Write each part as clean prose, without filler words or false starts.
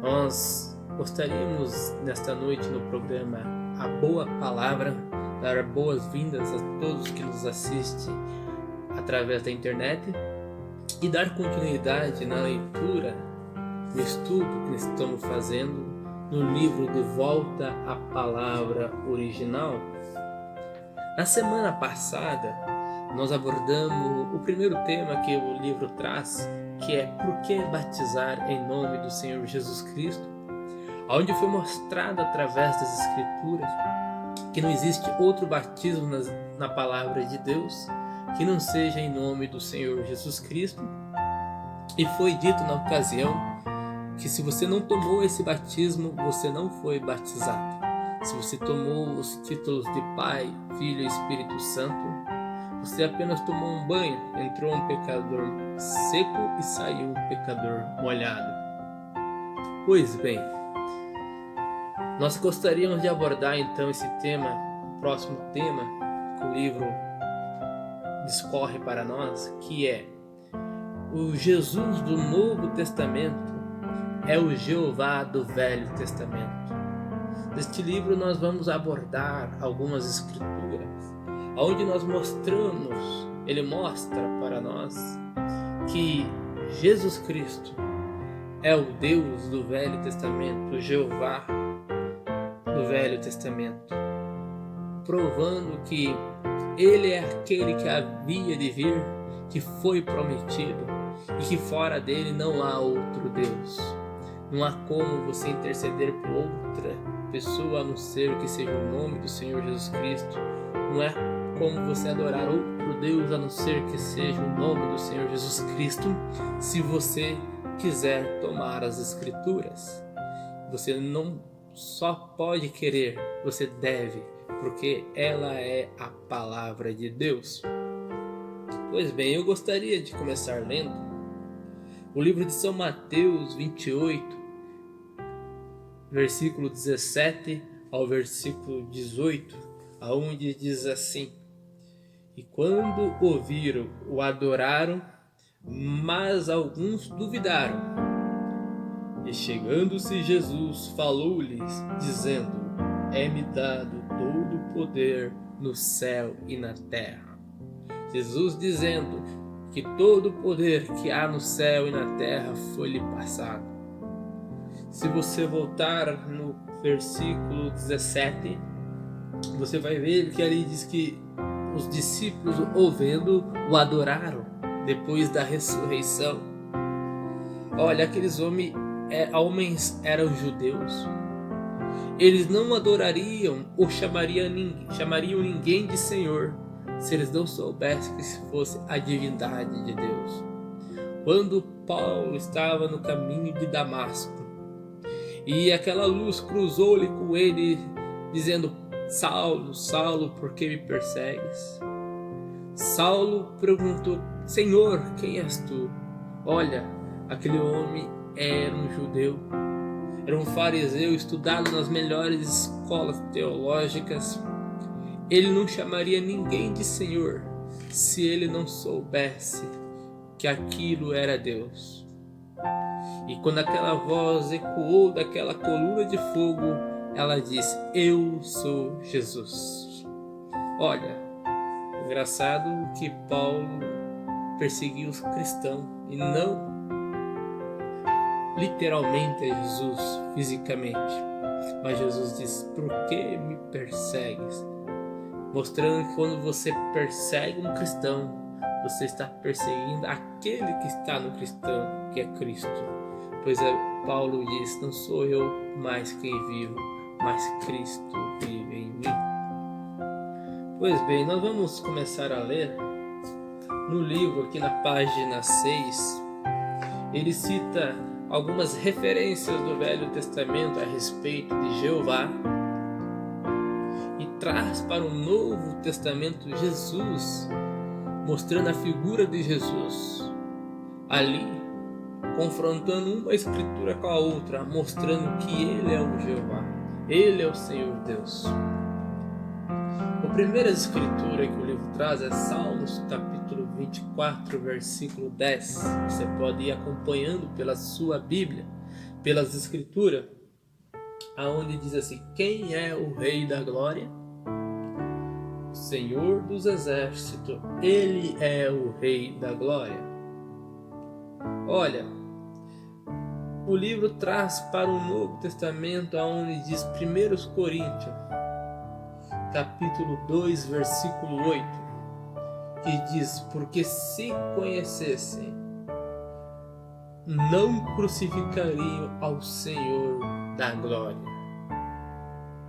Nós gostaríamos nesta noite no programa A Boa Palavra dar boas-vindas a todos que nos assistem através da internet e dar continuidade na leitura, no estudo que estamos fazendo no livro De Volta à Palavra Original. Na semana passada, nós abordamos o primeiro tema que o livro traz, que é por que batizar em nome do Senhor Jesus Cristo, onde foi mostrado através das Escrituras que não existe outro batismo na palavra de Deus que não seja em nome do Senhor Jesus Cristo. E foi dito na ocasião que se você não tomou esse batismo, você não foi batizado. Se você tomou os títulos de Pai, Filho e Espírito Santo, você apenas tomou um banho, entrou um pecador seco e saiu um pecador molhado. Pois bem, nós gostaríamos de abordar então esse tema, o próximo tema que o livro discorre para nós, que é o Jesus do Novo Testamento é o Jeová do Velho Testamento. Neste livro nós vamos abordar algumas escrituras, onde nós mostramos, ele mostra para nós que Jesus Cristo é o Deus do Velho Testamento, o Jeová do Velho Testamento, provando que ele é aquele que havia de vir, que foi prometido e que fora dele não há outro Deus. Não há como você interceder por outra pessoa a não ser que seja o nome do Senhor Jesus Cristo. Não é como você adorar outro Deus a não ser que seja o nome do Senhor Jesus Cristo, se você quiser tomar as Escrituras. Você não só pode querer, você deve, porque ela é a palavra de Deus. Pois bem, eu gostaria de começar lendo o livro de São Mateus 28, versículo 17 ao versículo 18, aonde diz assim: E quando ouviram, o adoraram, mas alguns duvidaram. E chegando-se Jesus, falou-lhes, dizendo: É-me dado todo o poder no céu e na terra. Jesus dizendo que todo o poder que há no céu e na terra foi-lhe passado. Se você voltar no versículo 17, você vai ver que ali diz que os discípulos, ouvindo, o adoraram depois da ressurreição. Olha, aqueles homens eram judeus. Eles não adorariam ou chamariam ninguém de Senhor se eles não soubessem que fosse a divindade de Deus. Quando Paulo estava no caminho de Damasco e aquela luz cruzou-lhe com ele, dizendo: Saulo, Saulo, por que me persegues? Saulo perguntou: Senhor, quem és tu? Olha, aquele homem era um judeu, era um fariseu estudado nas melhores escolas teológicas. Ele não chamaria ninguém de Senhor se ele não soubesse que aquilo era Deus. E quando aquela voz ecoou daquela coluna de fogo, ela disse: Eu sou Jesus. Olha, engraçado que Paulo perseguiu os cristãos e não literalmente a Jesus fisicamente, mas Jesus diz: Por que me persegues? Mostrando que quando você persegue um cristão, você está perseguindo aquele que está no cristão, que é Cristo. Pois Paulo diz: Não sou eu mais quem vivo, mas Cristo vive em mim. Pois bem, nós vamos começar a ler no livro, aqui na página 6. Ele cita algumas referências do Velho Testamento a respeito de Jeová e traz para o Novo Testamento Jesus, mostrando a figura de Jesus ali, confrontando uma escritura com a outra, mostrando que ele é o Jeová, ele é o Senhor Deus. A primeira escritura que o livro traz é Salmos capítulo 24, versículo 10. Você pode ir acompanhando pela sua Bíblia, pelas Escrituras, aonde diz assim: quem é o Rei da Glória? O Senhor dos Exércitos, Ele é o Rei da Glória. Olha, o livro traz para o Novo Testamento, aonde diz 1 Coríntios, capítulo 2, versículo 8, que diz: porque se conhecessem, não crucificariam ao Senhor da Glória.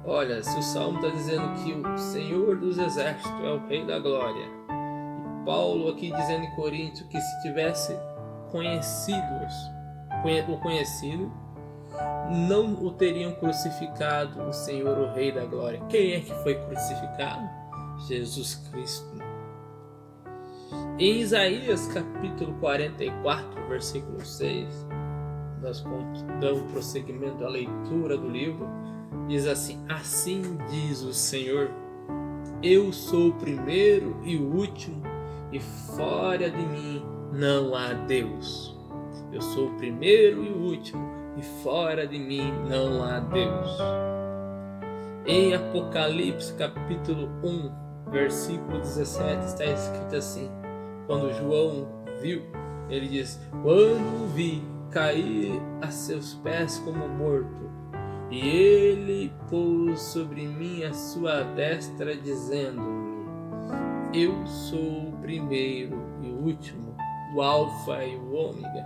Olha, se o Salmo está dizendo que o Senhor dos Exércitos é o Rei da Glória, e Paulo aqui dizendo em Coríntios que se tivesse conhecido, não o teriam crucificado o Senhor, o Rei da Glória. Quem é que foi crucificado? Jesus Cristo. Em Isaías capítulo 44, versículo 6, nós damos prosseguimento à leitura do livro, diz assim: assim diz o Senhor, eu sou o primeiro e o último, e fora de mim não há Deus. Eu sou o primeiro e o último, e fora de mim não há Deus. Em Apocalipse capítulo 1, versículo 17, está escrito assim: quando João viu, ele diz: quando o vi, caí a seus pés como morto, e ele pôs sobre mim a sua destra, dizendo-me: eu sou o primeiro e o último, o Alfa e o Ômega,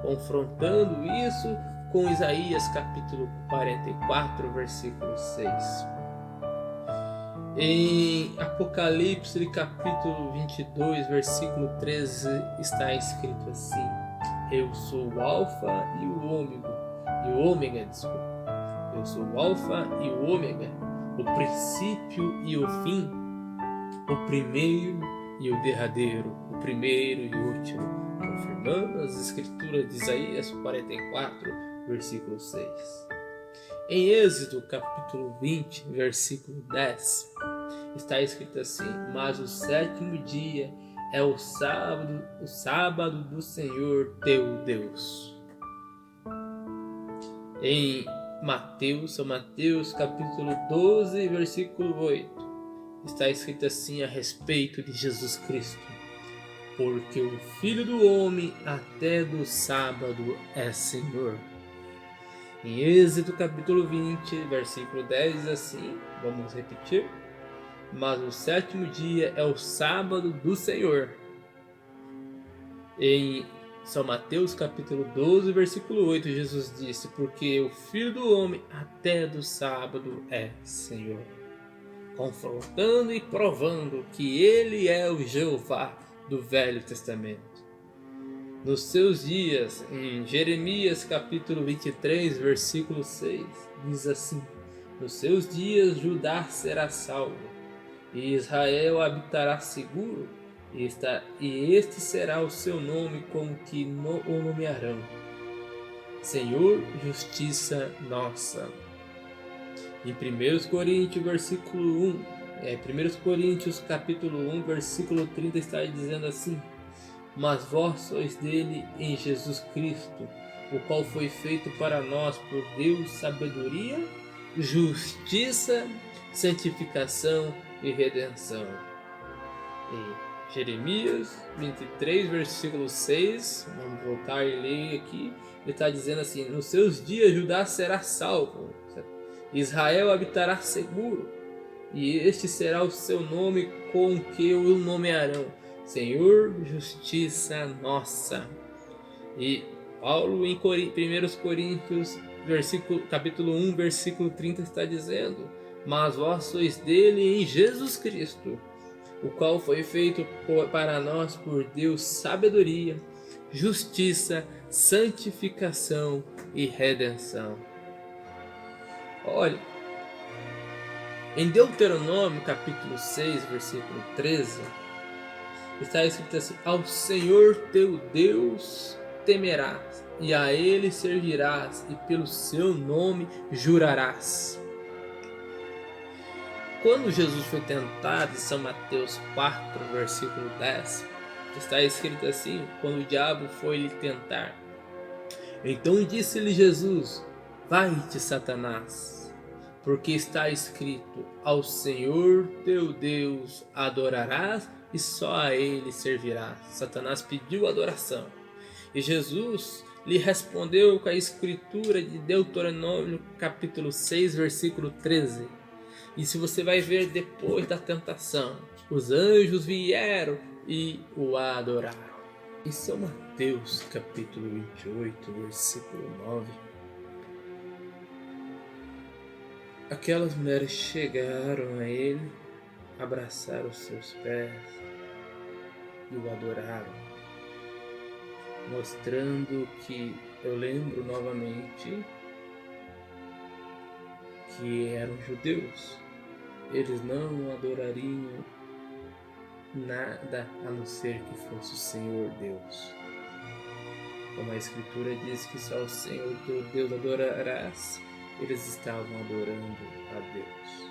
confrontando isso com Isaías capítulo 44, versículo 6. Em Apocalipse capítulo 22, versículo 13, está escrito assim: eu sou o Alfa e o Ômega, eu sou o Alfa e o Ômega, o princípio e o fim, o primeiro e o derradeiro, o primeiro e o último, confirmando as escrituras de Isaías 44, versículo 6. Em Êxodo capítulo 20, versículo 10, está escrito assim: mas o sétimo dia é o sábado do Senhor teu Deus. Em São Mateus capítulo 12, versículo 8, está escrito assim a respeito de Jesus Cristo: porque o Filho do Homem até do sábado é Senhor. Em Êxodo capítulo 20, versículo 10, diz assim, vamos repetir: mas o sétimo dia é o sábado do Senhor. Em São Mateus capítulo 12, versículo 8, Jesus disse: porque o Filho do Homem até do sábado é Senhor, confrontando e provando que Ele é o Jeová do Velho Testamento. Nos seus dias, em Jeremias capítulo 23, versículo 6, diz assim: nos seus dias Judá será salvo, e Israel habitará seguro, e este será o seu nome com que o nomearão: Senhor, justiça nossa. Em 1 Coríntios versículo 1, 1 Coríntios capítulo 1, versículo 30, está dizendo assim: mas vós sois dele em Jesus Cristo, o qual foi feito para nós por Deus sabedoria, justiça, santificação e redenção. Em Jeremias 23, versículo 6, vamos voltar e ler aqui, ele está dizendo assim: nos seus dias Judá será salvo, Israel habitará seguro, e este será o seu nome com que o nomearão: Senhor, justiça nossa. E Paulo em 1 Coríntios capítulo 1, versículo 30 está dizendo: mas vós sois dele em Jesus Cristo, o qual foi feito para nós por Deus sabedoria, justiça, santificação e redenção. Olha, em Deuteronômio capítulo 6, versículo 13, está escrito assim: ao Senhor teu Deus temerás, e a Ele servirás, e pelo seu nome jurarás. Quando Jesus foi tentado, em São Mateus 4, versículo 10, está escrito assim: quando o diabo foi lhe tentar, Então disse-lhe Jesus: Vai-te, Satanás, porque está escrito: Ao Senhor teu Deus adorarás e só a ele servirás. Satanás pediu adoração. E Jesus lhe respondeu com a escritura de Deuteronômio capítulo 6, versículo 13. E se você vai ver depois da tentação, os anjos vieram e o adoraram. Em São Mateus capítulo 28, versículo 9, aquelas mulheres chegaram a ele, abraçaram os seus pés e o adoraram, mostrando que, eu lembro novamente, que eram judeus. Eles não adorariam nada a não ser que fosse o Senhor Deus. Como a Escritura diz que só o Senhor teu Deus adorarás, eles estavam adorando a Deus.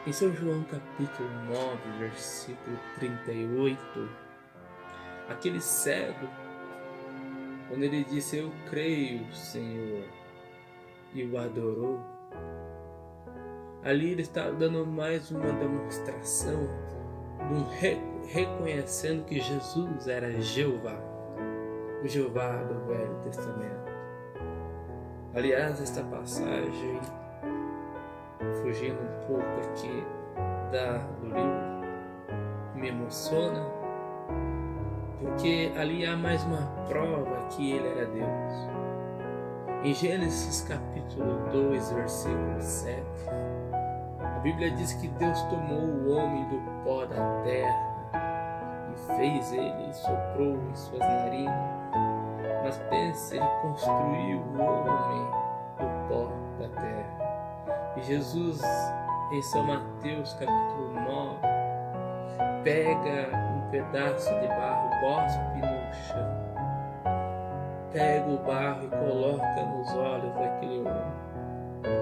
Em São João capítulo 9, versículo 38, aquele cego, quando ele disse: Eu creio, Senhor, e o adorou, ali ele está dando mais uma demonstração de um reconhecendo que Jesus era Jeová, o Jeová do Velho Testamento. Aliás, esta passagem, fugindo um pouco aqui do livro, me emociona, porque ali há mais uma prova que ele era Deus. Em Gênesis capítulo 2, versículo 7, a Bíblia diz que Deus tomou o homem do pó da terra e fez ele, e soprou em suas narinas. Mas pense, ele construiu o homem do pó da terra. E Jesus, em São Mateus capítulo 9, pega um pedaço de barro, cospe no chão, pega o barro e coloca nos olhos daquele homem.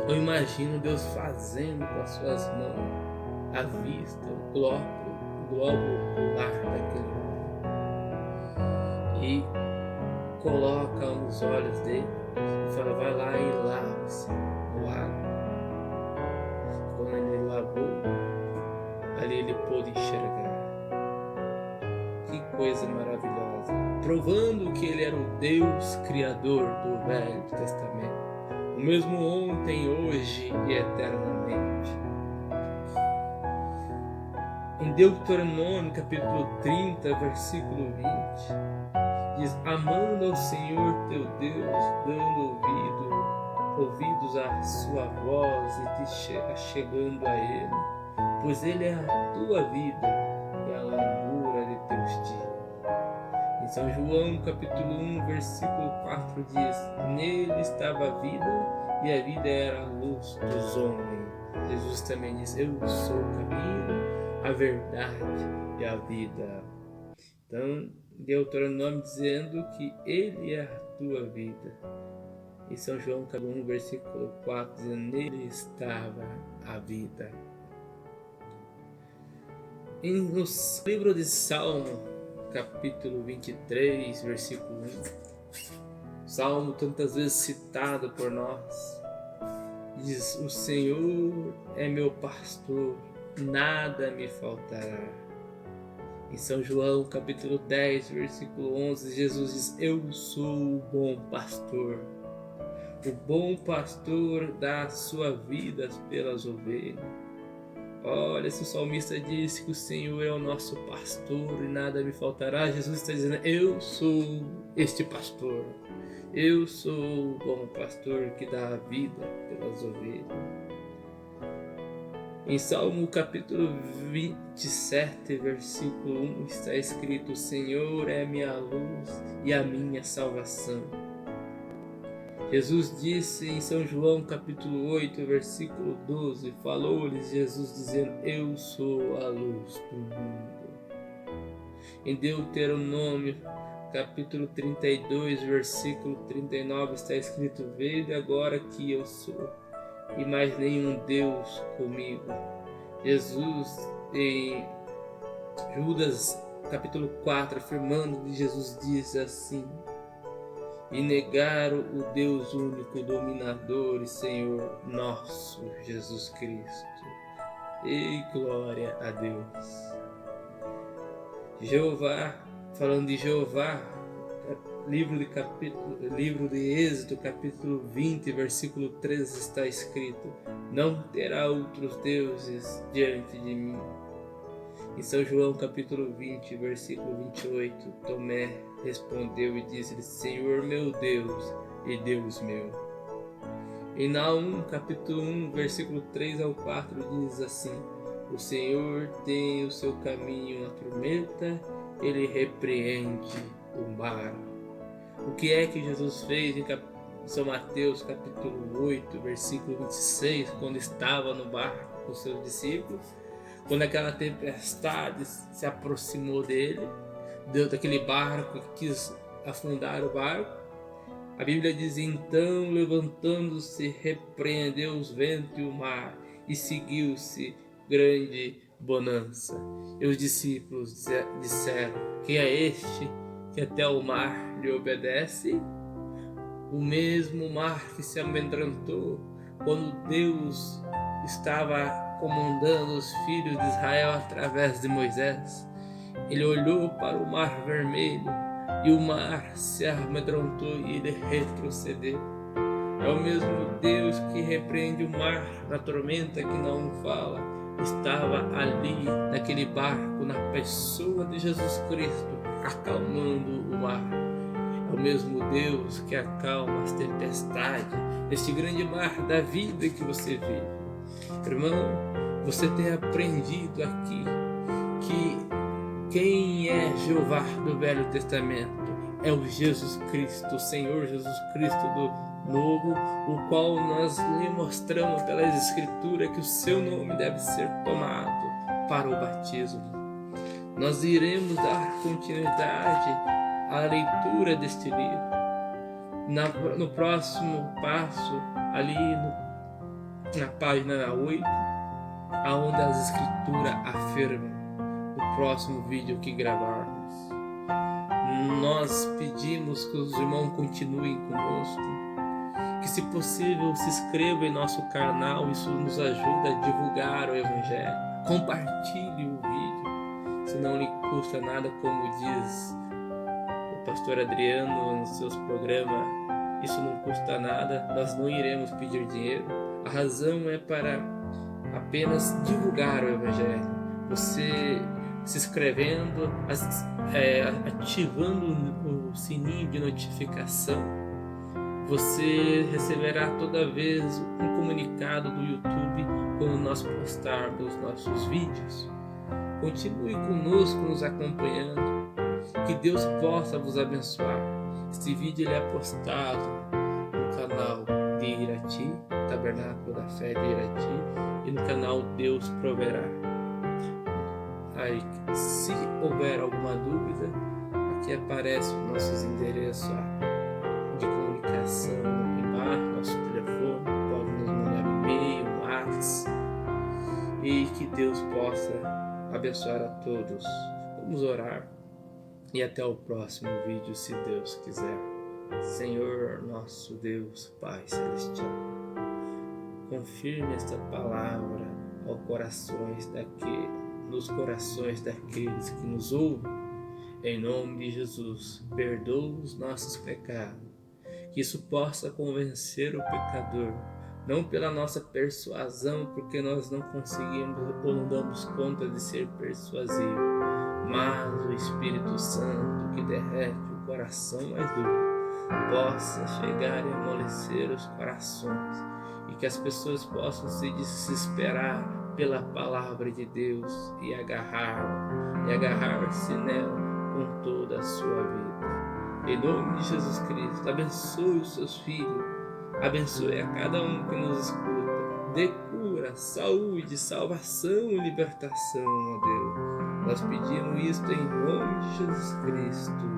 Eu imagino Deus fazendo com as suas mãos a vista, o globo ocular daquele homem. E coloca nos olhos dele e fala: vai lá e lava-se no lago. Quando ele lavou, ali ele pôde enxergar. Que coisa maravilhosa! Provando que ele era o Deus Criador do Velho Testamento, o mesmo ontem, hoje e eternamente. Em Deuteronômio capítulo 30, versículo 20, diz: amando ao Senhor teu Deus, dando ouvidos à sua voz e te achegando a Ele, pois Ele é a tua vida e a longura de teus dias. Em São João capítulo 1, versículo 4 diz: nele estava a vida e a vida era a luz dos homens. Jesus também diz: eu sou o caminho, a verdade e a vida. Então, Deuteronômio dizendo que Ele é a tua vida. E São João capítulo 1, versículo 4 dizendo: nele estava a vida. No livro de Salmo, capítulo 23, versículo 1, Salmo tantas vezes citado por nós, diz: o Senhor é meu pastor, nada me faltará. Em São João capítulo 10, versículo 11, Jesus diz: eu sou o bom pastor. O bom pastor dá a sua vida pelas ovelhas. Olha, se o salmista disse que o Senhor é o nosso pastor e nada me faltará, Jesus está dizendo: eu sou este pastor. Eu sou o bom pastor que dá a vida pelas ovelhas. Em Salmo capítulo 27, versículo 1, está escrito: o Senhor é minha luz e a minha salvação. Jesus disse em São João capítulo 8, versículo 12, falou-lhes Jesus dizendo: eu sou a luz do mundo. Em Deuteronômio capítulo 32, versículo 39, está escrito: vede agora que eu sou, e mais nenhum Deus comigo. Jesus, em Judas capítulo 4, afirmando que Jesus diz assim: e negaram o Deus único, dominador e Senhor nosso Jesus Cristo. E glória a Deus. Jeová, falando de Jeová, livro de Êxodo, capítulo 20, versículo 13 está escrito: não terá outros deuses diante de mim. Em São João, capítulo 20, versículo 28, Tomé respondeu e disse-lhe: Senhor meu Deus e Deus meu. Em Naum, capítulo 1, versículo 3 ao 4, diz assim: o Senhor tem o seu caminho na tormenta, ele repreende o mar. O que é que Jesus fez em São Mateus, capítulo 8, versículo 26, quando estava no barco com seus discípulos? Quando aquela tempestade se aproximou dele, daquele barco que quis afundar o barco, a Bíblia diz: então, levantando-se, repreendeu os ventos e o mar, e seguiu-se grande bonança. E os discípulos disseram: quem é este que até o mar lhe obedece? O mesmo mar que se amedrontou quando Deus estava comandando os filhos de Israel através de Moisés. Ele olhou para o mar vermelho e o mar se amedrontou e ele retrocedeu. É o mesmo Deus que repreende o mar na tormenta que não fala. Estava ali naquele barco, na pessoa de Jesus Cristo, acalmando o mar. É o mesmo Deus que acalma as tempestades, este grande mar da vida que você vive. Irmão, você tem aprendido aqui que quem é Jeová do Velho Testamento é o Jesus Cristo, o Senhor Jesus Cristo do Novo, o qual nós lhe mostramos pelas Escrituras que o seu nome deve ser tomado para o batismo. Nós iremos dar continuidade à leitura deste livro. No próximo passo, ali na página 8, aonde as Escrituras afirmam, no próximo vídeo que gravarmos, nós pedimos que os irmãos continuem conosco, que se possível se inscrevam em nosso canal, isso nos ajuda a divulgar o Evangelho. Compartilhe o vídeo, se não lhe custa nada, como diz o pastor Adriano nos seus programas, isso não custa nada, nós não iremos pedir dinheiro. A razão é para apenas divulgar o Evangelho. Você se inscrevendo, ativando o sininho de notificação, você receberá toda vez um comunicado do YouTube quando nós postarmos nossos vídeos. Continue conosco, nos acompanhando, que Deus possa vos abençoar. Este vídeo ele é postado no canal de Irati, Tabernáculo da Fé de Irati, e no canal Deus Proverá. Aí, se houver alguma dúvida, aqui aparece os nossos endereços de comunicação embaixo, nosso telefone, pode nos mandar e-mail, WhatsApp, e que Deus possa abençoar a todos. Vamos orar e até o próximo vídeo, se Deus quiser. Senhor nosso Deus, Pai Celestial, confirme esta palavra nos corações daqueles que nos ouvem. Em nome de Jesus, perdoa os nossos pecados, que isso possa convencer o pecador, não pela nossa persuasão, porque nós não conseguimos ou não damos conta de ser persuasivo, mas o Espírito Santo que derrete o coração mais duro possa chegar e amolecer os corações, e que as pessoas possam se desesperar pela palavra de Deus e agarrar-se nela com toda a sua vida. Em nome de Jesus Cristo, abençoe os seus filhos, abençoe a cada um que nos escuta, dê cura, saúde, salvação e libertação, ó Deus. Nós pedimos isto em nome de Jesus Cristo.